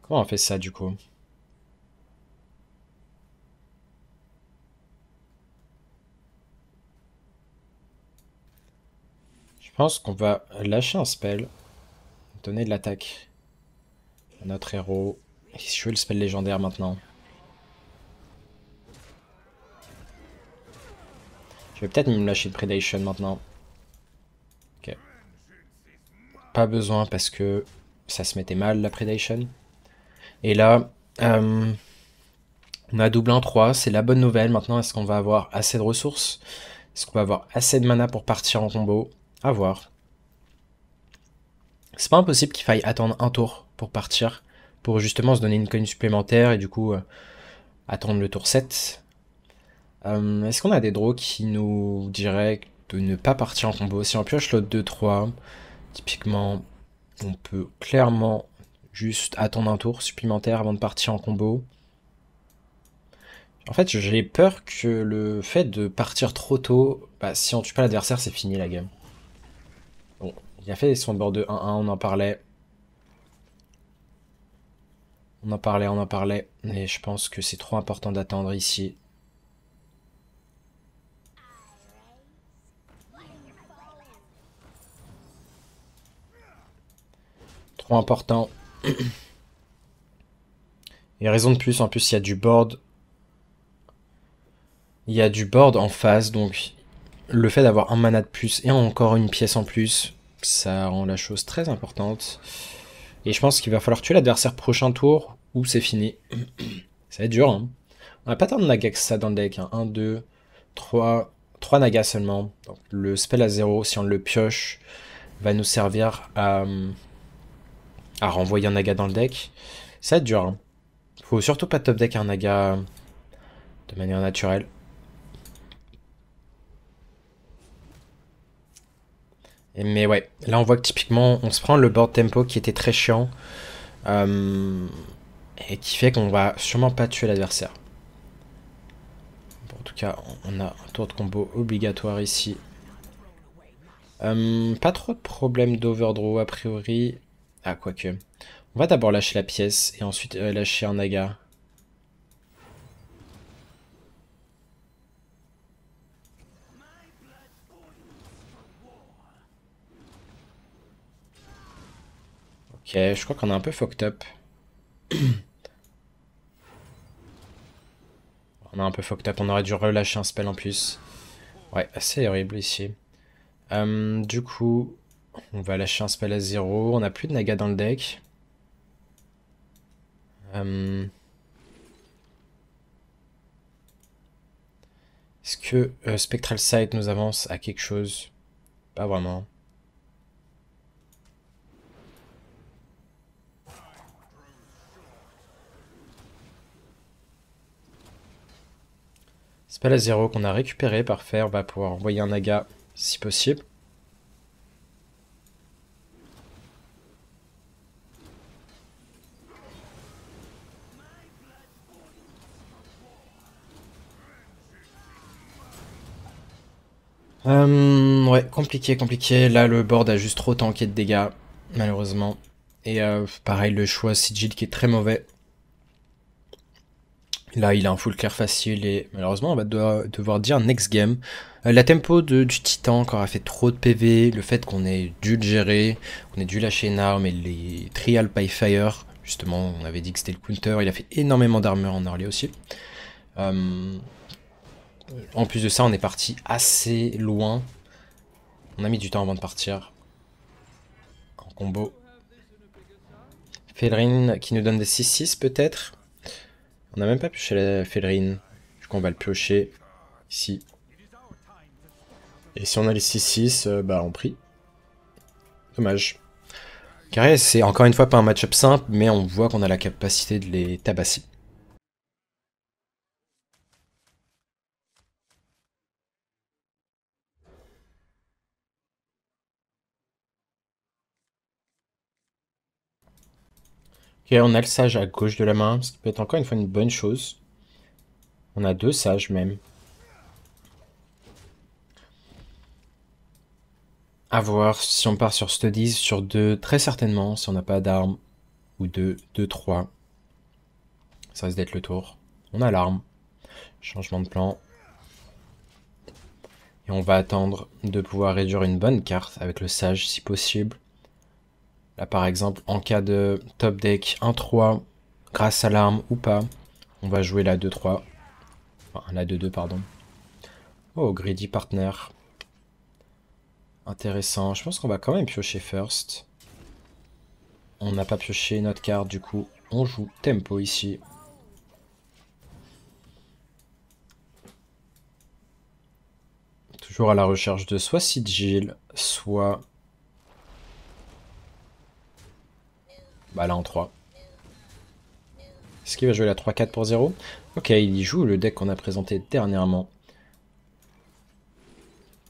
Comment on fait ça du coup? Je pense qu'on va lâcher un spell, donner de l'attaque à notre héros. Et je veux le spell légendaire maintenant. Je vais peut-être me lâcher de Predation maintenant. Ok. Pas besoin parce que ça se mettait mal la Predation. Et là, on a double 1-3, c'est la bonne nouvelle. Maintenant, est-ce qu'on va avoir assez de ressources? Est-ce qu'on va avoir assez de mana pour partir en combo? À voir. C'est pas impossible qu'il faille attendre un tour pour partir, pour justement se donner une cogne supplémentaire et du coup attendre le tour 7. Est-ce qu'on a des draws qui nous diraient de ne pas partir en combo? Si on pioche l'autre 2-3, typiquement, on peut clairement juste attendre un tour supplémentaire avant de partir en combo. En fait, j'ai peur que le fait de partir trop tôt, bah, si on tue pas l'adversaire, c'est fini la game. Bon, il a fait son board de 1-1, on en parlait. On en parlait. Et je pense que c'est trop important d'attendre ici. Trop important. Et raison de plus, en plus, il y a du board. Il y a du board en face, donc le fait d'avoir un mana de plus et encore une pièce en plus, ça rend la chose très importante. Et je pense qu'il va falloir tuer l'adversaire prochain tour ou c'est fini. Ça va être dur, hein. On n'a pas tant de nagas que ça dans le deck. Hein. 1, 2, 3. 3 nagas seulement. Donc, le spell à 0, si on le pioche, va nous servir à renvoyer un naga dans le deck. Ça va être dur. Hein. Faut surtout pas top deck un naga de manière naturelle. Mais ouais, là on voit que typiquement on se prend le board tempo qui était très chiant et qui fait qu'on va sûrement pas tuer l'adversaire. Bon, en tout cas, on a un tour de combo obligatoire ici. Pas trop de problèmes d'overdraw a priori. Ah, quoique. On va d'abord lâcher la pièce et ensuite lâcher un naga. Ok, je crois qu'on a un peu fucked up. On a un peu fucked up, on aurait dû relâcher un spell en plus. Ouais, assez horrible ici. Du coup, on va lâcher un spell à 0. On n'a plus de naga dans le deck. Est-ce que Spectral Sight nous avance à quelque chose? Pas vraiment. Spell à 0 qu'on a récupéré, parfait. On va pouvoir envoyer un naga si possible. Ouais, compliqué, compliqué. Là, le board a juste trop tanké de dégâts, malheureusement. Et pareil, le choix Sigil qui est très mauvais. Là, il a un full clear facile et malheureusement, on va devoir dire next game. La tempo du Titan encore a fait trop de PV. Le fait qu'on ait dû le gérer, qu'on ait dû lâcher une arme et les Trial by Fire. Justement, on avait dit que c'était le counter. Il a fait énormément d'armure en early aussi. En plus de ça, on est parti assez loin. On a mis du temps avant de partir. En combo. Felrin qui nous donne des 6-6 peut-être. On n'a même pas pioché la Felrin. Du coup, on va le piocher ici. Et si on a les 6-6, bah on prie. Dommage. Carré, c'est encore une fois pas un match-up simple, mais on voit qu'on a la capacité de les tabasser. Ok, on a le sage à gauche de la main, ce qui peut être encore une fois une bonne chose. On a deux sages même. À voir si on part sur Studies, sur 2, très certainement, si on n'a pas d'armes, ou 2, 2, 3. Ça risque d'être le tour. On a l'arme. Changement de plan. Et on va attendre de pouvoir réduire une bonne carte avec le sage si possible. Là par exemple, en cas de top deck 1-3, grâce à l'arme ou pas, on va jouer la 2-3. Enfin, la 2-2, pardon. Oh, Greedy Partner. Intéressant. Je pense qu'on va quand même piocher first. On n'a pas pioché notre carte, du coup, on joue tempo ici. Toujours à la recherche de soit Sigil, soit... Bah là en 3. Est-ce qu'il va jouer la 3-4 pour 0? Ok, il joue le deck qu'on a présenté dernièrement.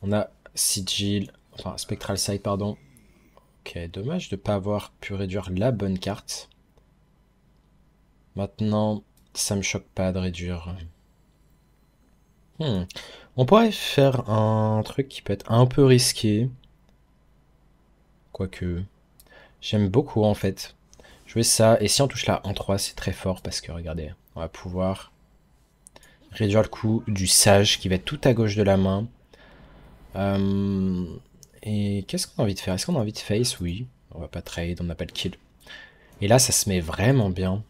On a Sigil, enfin Spectral Sight, pardon. Ok, dommage de ne pas avoir pu réduire la bonne carte. Maintenant, ça me choque pas de réduire. On pourrait faire un truc qui peut être un peu risqué. Quoique, j'aime beaucoup en fait. Jouer ça, et si on touche là en 3, c'est très fort parce que regardez, on va pouvoir réduire le coût du sage qui va être tout à gauche de la main. Et qu'est-ce qu'on a envie de faire? Est-ce qu'on a envie de face? Oui. On va pas trade, on n'a pas le kill. Et là, ça se met vraiment bien.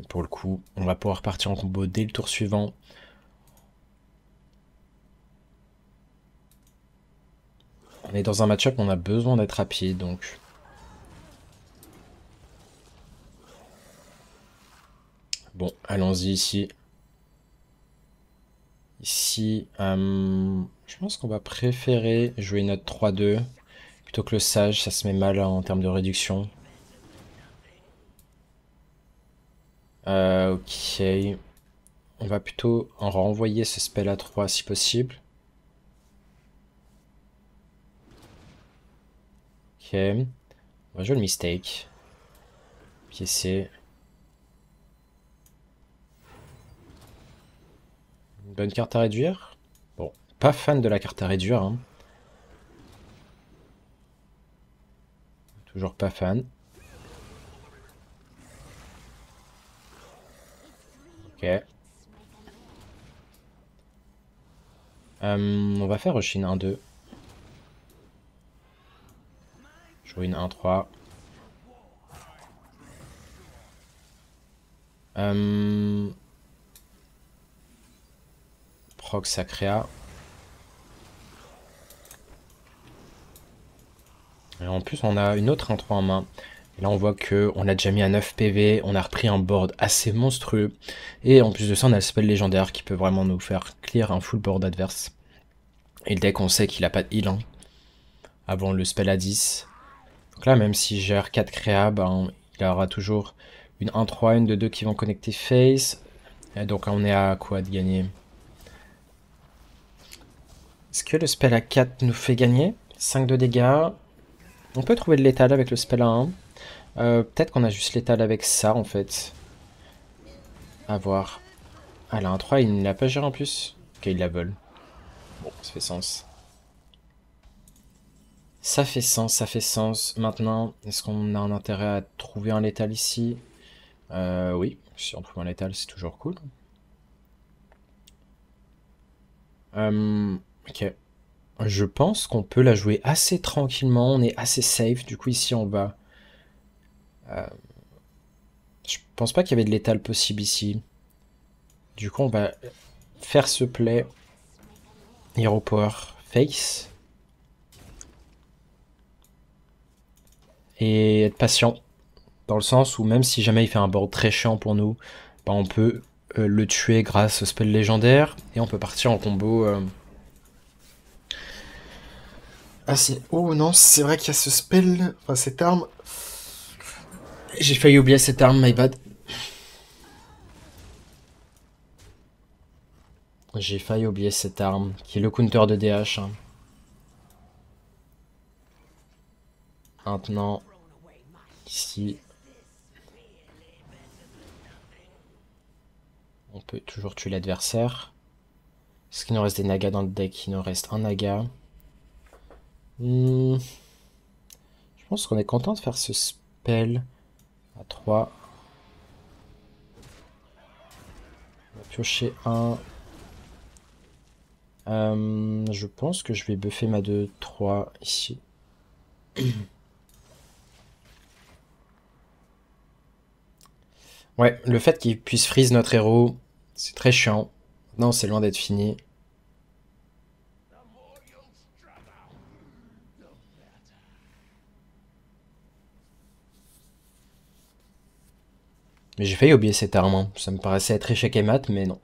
Pour le coup, on va pouvoir partir en combo dès le tour suivant. On est dans un match-up, on a besoin d'être rapide, donc... Bon, allons-y ici. Ici, je pense qu'on va préférer jouer notre 3-2 plutôt que le sage, ça se met mal en termes de réduction. Ok. On va plutôt en renvoyer ce spell à 3 si possible. Ok. On va jouer le mistake. Piécer. Une bonne carte à réduire. Bon, pas fan de la carte à réduire. Hein. Toujours pas fan. Ok. On va faire Rushin 1-2. Jouer une 1-3. Proc Sacrea. Et en plus, on a une autre 1-3 en main. Et là, on voit que on a déjà mis à 9 PV. On a repris un board assez monstrueux. Et en plus de ça, on a le spell légendaire qui peut vraiment nous faire clear un full board adverse. Et le deck, on sait qu'il a pas de heal. Hein, avant le spell à 10. Donc là, même si j'ai R4 créa, ben, il aura toujours une 1-3, une 2-2 qui vont connecter face. Et donc on est à quoi de gagner? Est-ce que le spell à 4 nous fait gagner? 5 de dégâts. On peut trouver de l'étal avec le spell à 1. Peut-être qu'on a juste l'étal avec ça en fait. À voir. Ah, la 1-3, il ne l'a pas géré en plus. Ok, il la vole. Bon, ça fait sens. Ça fait sens, ça fait sens. Maintenant, est-ce qu'on a un intérêt à trouver un létal ici? Oui, si on trouve un létal, c'est toujours cool. Ok. Je pense qu'on peut la jouer assez tranquillement, on est assez safe. Du coup, ici, on va... je pense pas qu'il y avait de létal possible ici. Du coup, on va faire ce play. Hero Power Face. Et être patient. Dans le sens où même si jamais il fait un board très chiant pour nous, bah on peut le tuer grâce au spell légendaire. Et on peut partir en combo... Ah c'est... Oh non, c'est vrai qu'il y a ce spell... Enfin, cette arme... J'ai failli oublier cette arme, my bad. J'ai failli oublier cette arme, qui est le counter de DH. Hein. Maintenant, ici, on peut toujours tuer l'adversaire. Est-ce qu'il nous reste des nagas dans le deck? Il nous reste un naga. Je pense qu'on est content de faire ce spell à 3. On va piocher un. Je pense que je vais buffer ma 2-3 ici. Ouais, le fait qu'il puisse freeze notre héros, c'est très chiant. Non, c'est loin d'être fini. Mais j'ai failli oublier cette arme, hein. Ça me paraissait être échec et mat, mais non.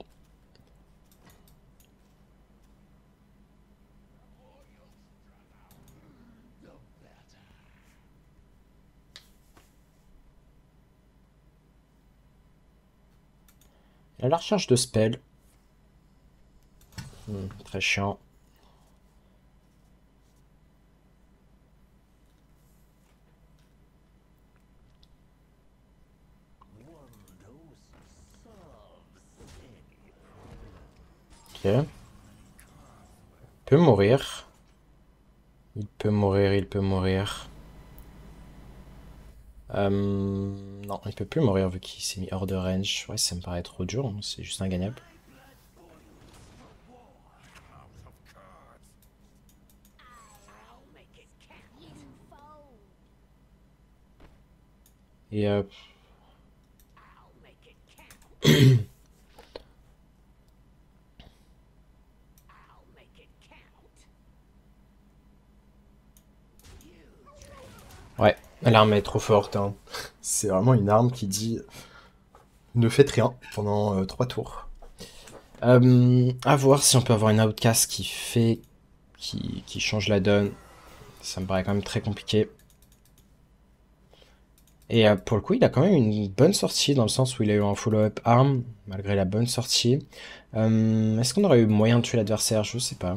Il a la recherche de spell. Très chiant. Ok. Il peut mourir. Il peut mourir, il peut mourir. Non, il peut plus mourir vu qu'il s'est mis hors de range. Ouais, ça me paraît trop dur, hein. C'est juste ingagnable. Et ouais, l'arme est trop forte, hein. C'est vraiment une arme qui dit ne faites rien pendant 3 tours. À voir si on peut avoir une outcast qui fait qui change la donne. Ça me paraît quand même très compliqué. Et pour le coup, il a quand même une bonne sortie dans le sens où il a eu un follow-up arm malgré la bonne sortie. Est-ce qu'on aurait eu moyen de tuer l'adversaire? Je sais pas.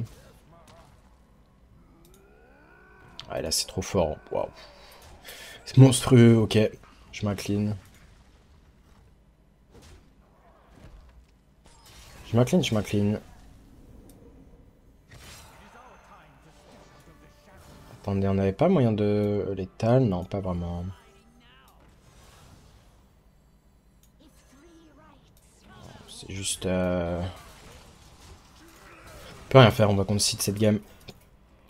Ouais, là c'est trop fort. Waouh. C'est monstrueux, ok. Je m'incline. Je m'incline, je m'incline. Attendez, on n'avait pas moyen de létal? Non, pas vraiment. C'est juste... On peut rien faire, on va concede cette game.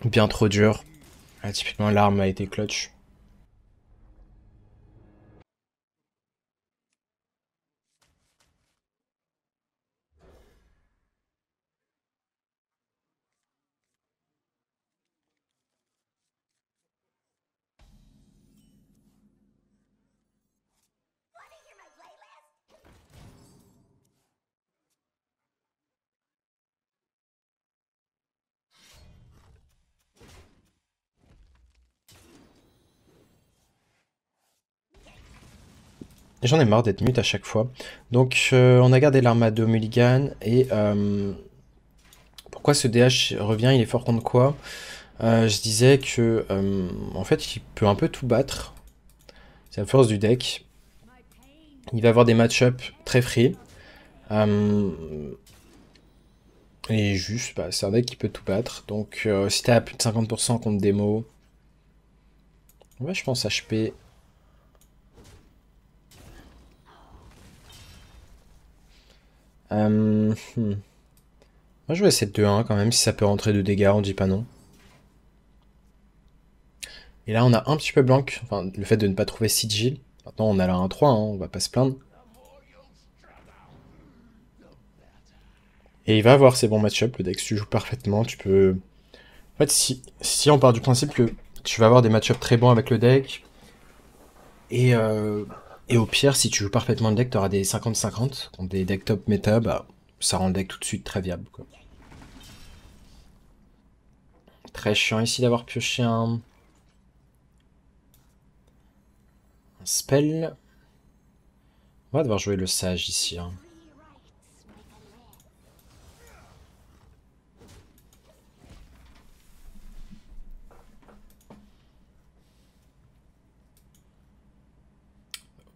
Bien trop dur. Ah, typiquement, l'arme a été clutch. Et j'en ai marre d'être mute à chaque fois. Donc, on a gardé l'arme à 2 mulligan. Et pourquoi ce DH revient? Il est fort contre quoi? Je disais que, en fait, il peut un peu tout battre. C'est la force du deck. Il va avoir des match-up très free. Et juste, bah, c'est un deck qui peut tout battre. Donc, si t'as plus de 50% contre démo, ouais, je pense HP. Moi, je vais essayer de 2-1 quand même, si ça peut rentrer de dégâts, on dit pas non. Et là, on a un petit peu blanc, enfin, le fait de ne pas trouver Sigil. Maintenant, on a la 1-3, hein, on va pas se plaindre. Et il va avoir ses bons match-up, le deck, si tu joues parfaitement, tu peux... En fait, si on part du principe que tu vas avoir des match-up très bons avec le deck, et, et au pire, si tu joues parfaitement le deck, tu auras des 50-50, contre des decks top méta, bah, ça rend le deck tout de suite très viable, quoi. Très chiant ici d'avoir pioché un spell. On va devoir jouer le sage ici, hein.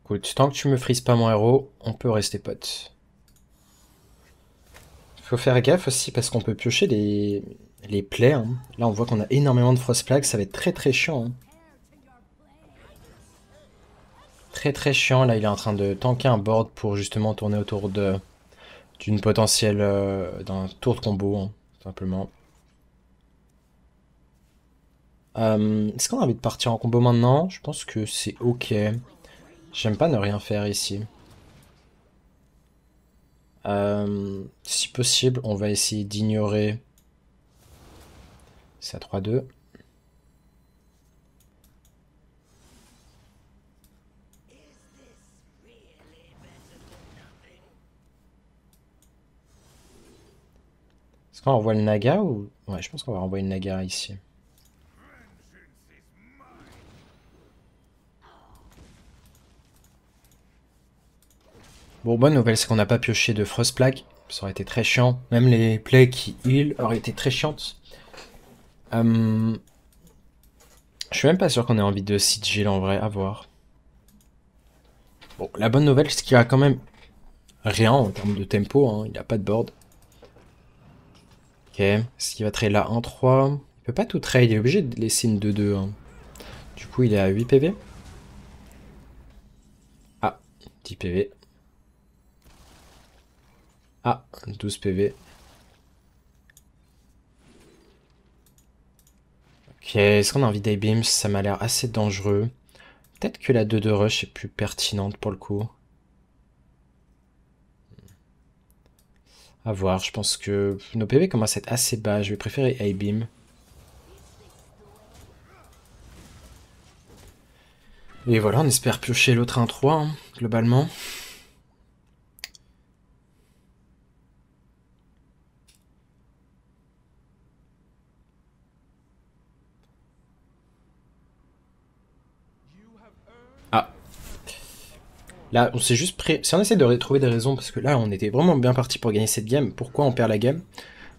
Écoute, tant que tu me frises pas mon héros, on peut rester potes. Faut faire gaffe aussi parce qu'on peut piocher les plaies, hein. Là, on voit qu'on a énormément de Frostplague, ça va être très très chiant, hein. Très très chiant, là il est en train de tanker un board pour justement tourner autour d'une potentielle d'un tour de combo, hein, tout simplement. Est-ce qu'on a envie de partir en combo maintenant? Je pense que c'est ok. J'aime pas ne rien faire ici. Si possible, on va essayer d'ignorer. C'est à 3-2. Est-ce qu'on envoie le Naga ou... Ouais, je pense qu'on va renvoyer le Naga ici. Bon, bonne nouvelle, c'est qu'on n'a pas pioché de Frostplague. Ça aurait été très chiant. Même les plays qui heal auraient été très chiantes. Je suis même pas sûr qu'on ait envie de sigil en vrai, à voir. Bon, la bonne nouvelle, c'est qu'il y a quand même rien en termes de tempo, hein. Il n'y a pas de board. Ok, est-ce qu'il va trade la 1-3? Il peut pas tout trade, il est obligé de laisser une 2-2. Hein. Du coup, il est à 8 PV. Ah, 10 PV. Ah, 12 PV. Ok, est-ce qu'on a envie d'A-Beam? Ça m'a l'air assez dangereux. Peut-être que la 2-2 rush est plus pertinente pour le coup. À voir, je pense que nos PV commencent à être assez bas. Je vais préférer A-Beam. Et voilà, on espère piocher l'autre 1-3, hein, globalement. Ah. Là, on s'est juste prêt. Si on essaie de trouver des raisons, parce que là, on était vraiment bien parti pour gagner cette game, pourquoi on perd la game?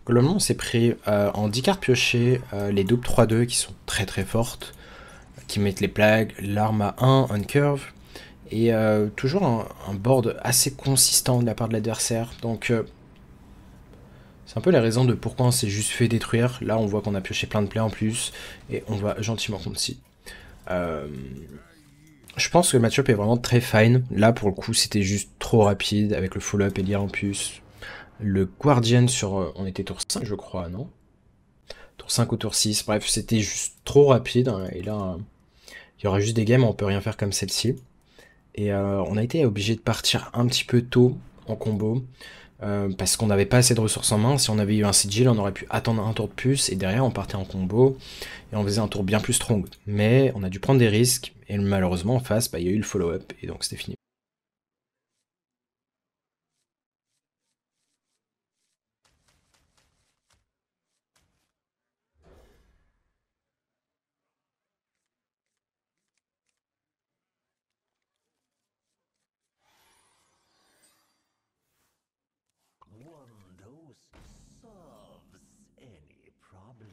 Globalement, on s'est pris en 10 cartes piochées les doubles 3-2 qui sont très très fortes, qui mettent les plagues, l'arme à 1, on curve, et toujours un board assez consistant de la part de l'adversaire. Donc, c'est un peu la raison de pourquoi on s'est juste fait détruire. Là, on voit qu'on a pioché plein de plays en plus, et on va gentiment contre si. Je pense que le match-up est vraiment très fine. Là, pour le coup, c'était juste trop rapide, avec le follow-up et l'IR en plus. Le Guardian sur... on était tour 5, je crois, non? Tour 5 ou tour 6, bref, c'était juste trop rapide. Hein, et là, il y aura juste des games où on peut rien faire comme celle-ci. Et on a été obligé de partir un petit peu tôt en combo. Parce qu'on n'avait pas assez de ressources en main. Si on avait eu un sigil, on aurait pu attendre un tour de plus. Et derrière, on partait en combo. Et on faisait un tour bien plus strong. Mais on a dû prendre des risques. Et malheureusement, en face, bah, il y a eu le follow-up. Et donc, c'était fini. One dose solves any problem.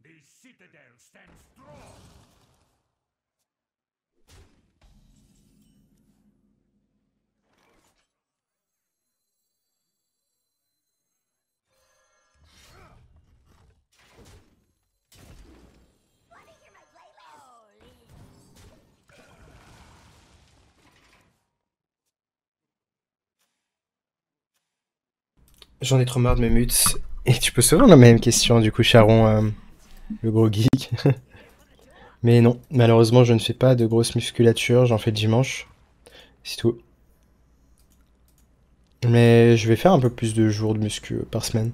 The citadel stands strong. J'en ai trop marre de mes mutes. Et tu peux souvent la même question, du coup, Charon, le gros geek. Mais non, malheureusement, je ne fais pas de grosse musculature, j'en fais le dimanche. C'est tout. Mais je vais faire un peu plus de jours de muscu par semaine.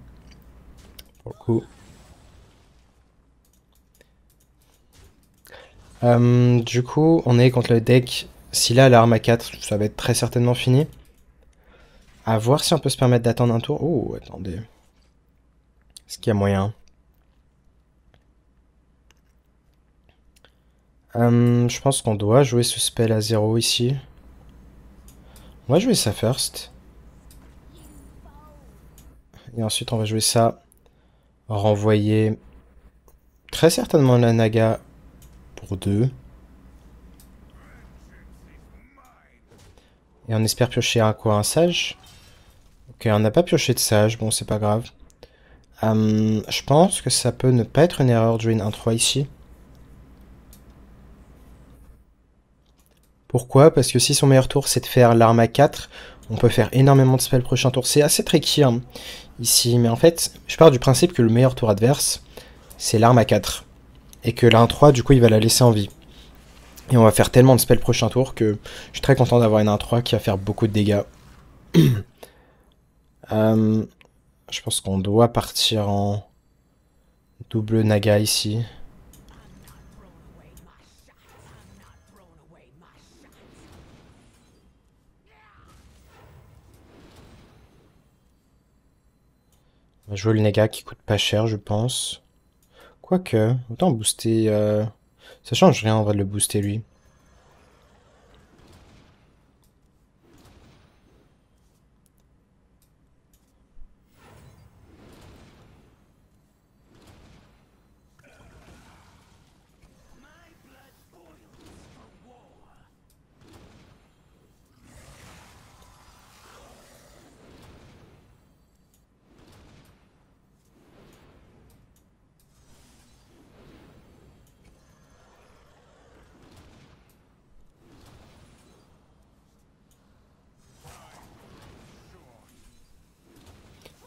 Pour le coup. Du coup, on est contre le deck. Si là, l'arme à 4, ça va être très certainement fini. À voir si on peut se permettre d'attendre un tour. Oh, attendez. Est-ce qu'il y a moyen? Je pense qu'on doit jouer ce spell à 0 ici. On va jouer ça first. Et ensuite on va jouer ça. Renvoyer très certainement la Naga pour 2. Et on espère piocher un sage. Ok, on n'a pas pioché de sage, bon c'est pas grave. Je pense que ça peut ne pas être une erreur de jouer une 1-3 ici. Pourquoi? Parce que si son meilleur tour c'est de faire l'arme à 4, on peut faire énormément de spells le prochain tour. C'est assez tricky hein, ici, mais en fait, je pars du principe que le meilleur tour adverse, c'est l'arme à 4. Et que la 1-3, du coup, il va la laisser en vie. Et on va faire tellement de spells le prochain tour que je suis très content d'avoir une 1-3 qui va faire beaucoup de dégâts. Je pense qu'on doit partir en double Naga ici. On va jouer le Naga qui coûte pas cher, je pense. Quoique, autant booster... Ça change rien en vrai de le booster lui.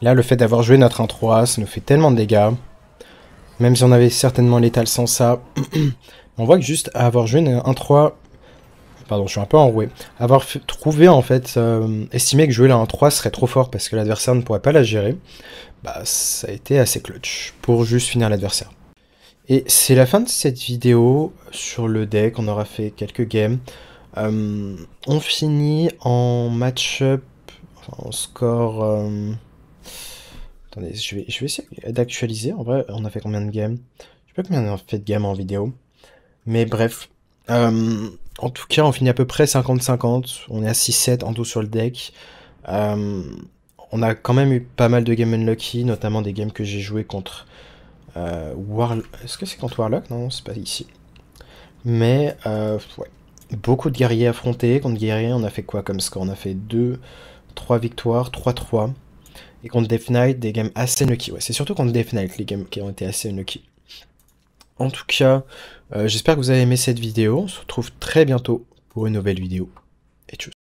Là, le fait d'avoir joué notre 1-3, ça nous fait tellement de dégâts. Même si on avait certainement l'étal sans ça. On voit que juste à avoir joué une 1-3... Pardon, je suis un peu enroué. Avoir trouvé, en fait, estimé que jouer la 1-3 serait trop fort parce que l'adversaire ne pourrait pas la gérer, bah ça a été assez clutch pour juste finir l'adversaire. Et c'est la fin de cette vidéo sur le deck. On aura fait quelques games. On finit en match-up, enfin, en score... Attendez, je vais essayer d'actualiser. En vrai, on a fait combien de games? Je sais pas combien on a fait de games en vidéo. Mais bref. En tout cas, on finit à peu près 50-50. On est à 6-7 en tout sur le deck. On a quand même eu pas mal de games unlucky, notamment des games que j'ai joué contre Warlock. Est-ce que c'est contre Warlock? Non, c'est pas ici. Mais, ouais. Beaucoup de guerriers affrontés. Contre guerriers, on a fait quoi comme score? On a fait 3 victoires, 3-3. Et contre Death Knight, des games assez unlucky. Ouais, c'est surtout contre Death Knight les games qui ont été assez unlucky. En tout cas, j'espère que vous avez aimé cette vidéo. On se retrouve très bientôt pour une nouvelle vidéo. Et tchuss.